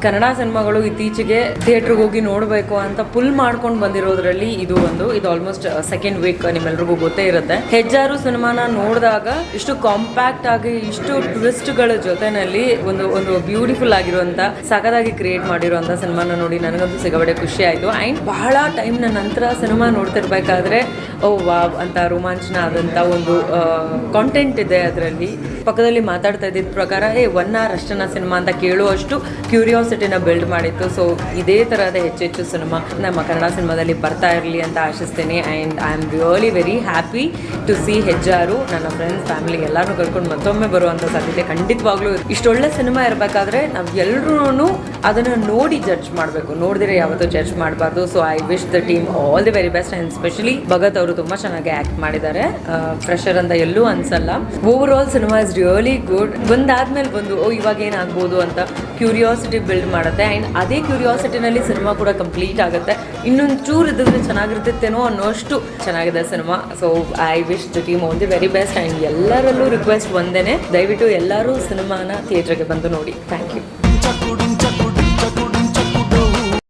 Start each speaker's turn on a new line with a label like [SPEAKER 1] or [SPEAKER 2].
[SPEAKER 1] ಕನ್ನಡ ಸಿನಿಮಾಗಳು ಇತ್ತೀಚೆಗೆ ಥಿಯೇಟರ್ಗೆ ಹೋಗಿ ನೋಡಬೇಕು ಅಂತ ಪುಲ್ ಮಾಡ್ಕೊಂಡು ಬಂದಿರೋದ್ರಲ್ಲಿ ಇದು ಆಲ್ಮೋಸ್ಟ್ ಸೆಕೆಂಡ್ ವೀಕ್ ನಿಮ್ಮೆಲ್ರಿಗೂ ಗೊತ್ತೇ ಇರುತ್ತೆ. ಹೆಜ್ಜಾರು ಸಿನಿಮಾನ ನೋಡಿದಾಗ ಇಷ್ಟು ಕಾಂಪ್ಯಾಕ್ಟ್ ಆಗಿ ಇಷ್ಟು ಟ್ವಿಸ್ಟ್ಗಳ ಜೊತೆನಲ್ಲಿ ಒಂದು ಬ್ಯೂಟಿಫುಲ್ ಆಗಿರುವಂತ ಸಖತ್ತಾಗಿ ಕ್ರಿಯೇಟ್ ಮಾಡಿರುವಂತ ಸಿನಿಮಾನ ನೋಡಿ ನನಗಂತೂ ಸಿಗಬಡೆ ಖುಷಿ ಆಯ್ತು. ಅಂಡ್ ಬಹಳ ಟೈಮ್ನ ನಂತರ ಸಿನಿಮಾ ನೋಡ್ತಿರ್ಬೇಕಾದ್ರೆ ಓ ವಾವ್ ಅಂತ ರೋಮಾಂಚನ ಆದಂತ ಒಂದು ಕಾಂಟೆಂಟ್ ಇದೆ ಅದರಲ್ಲಿ. ಪಕ್ಕದಲ್ಲಿ ಮಾತಾಡ್ತಾ ಇದ್ದಿದ್ದ ಪ್ರಕಾರ 1 hour ಅಷ್ಟನ್ನ ಸಿನಿಮಾ ಅಂತ ಕೇಳುವಷ್ಟು ಕ್ಯೂರಿಯಾಸಿಟಿನ ಬಿಲ್ಡ್ ಮಾಡಿತ್ತು. ಸೊ ಇದೇ ತರಹದ ಹೆಚ್ಚೆಚ್ಚು ಸಿನಿಮಾ ನಮ್ಮ ಕನ್ನಡ ಸಿನಿಮಾದಲ್ಲಿ ಬರ್ತಾ ಇರಲಿ ಅಂತ ಆಶಿಸ್ತೀನಿ. And I am really very happy to see Hejjaru. ನನ್ನ ಫ್ರೆಂಡ್ಸ್ ಫ್ಯಾಮಿಲಿ ಎಲ್ಲರೂ ಕರ್ಕೊಂಡು ಮತ್ತೊಮ್ಮೆ ಬರುವಂಥ ಸಾಧ್ಯತೆ ಖಂಡಿತವಾಗ್ಲೂ. ಇಷ್ಟೊಳ್ಳೆ ಸಿನಿಮಾ ಇರಬೇಕಾದ್ರೆ ನಾವು ಎಲ್ಲರೂ ಅದನ್ನು ನೋಡಿ ಜಡ್ಜ್ ಮಾಡಬೇಕು, ನೋಡಿದ್ರೆ ಯಾವತ್ತೂ ಜಡ್ಜ್ ಮಾಡಬಾರ್ದು. So I wish the team all the very best. And specially Bhagat ಅವರು ತುಂಬ ಚೆನ್ನಾಗಿ ಆ್ಯಕ್ಟ್ ಮಾಡಿದ್ದಾರೆ. ಫ್ರೆಶರ್ ಅಂತ ಎಲ್ಲೂ ಅನ್ಸಲ್ಲ. Overall cinema is really good. ಬಂದಾದ್ಮೇಲೆ ಇವಾಗ ಏನಾಗ್ಬೋದು ಅಂತ ಕ್ಯೂರಿಯಾಸಿಟಿ ಬಿಲ್ಡ್ ಮಾಡುತ್ತೆ. ಆ್ಯಂಡ್ ಅದೇ ಕ್ಯೂರಿಯಾಸಿಟಿನಲ್ಲಿ ಸಿನಿಮಾ ಕೂಡ ಕಂಪ್ಲೀಟ್ ಆಗುತ್ತೆ. ಇನ್ನೊಂದು ಚೂರು ಇದ್ದಿದ್ರೆ ಚೆನ್ನಾಗಿರ್ತಿತ್ತೇನೋ ಅನ್ನೋಷ್ಟು ಚೆನ್ನಾಗಿದೆ cinema. So I wish the team all the very best. And ಎಲ್ಲರಲ್ಲೂ ರಿಕ್ವೆಸ್ಟ್ ಒಂದೇನೆ, ದಯವಿಟ್ಟು ಎಲ್ಲರೂ ಸಿನಿಮಾನ ಥಿಯೇಟರ್ಗೆ ಬಂದು ನೋಡಿ. Thank you.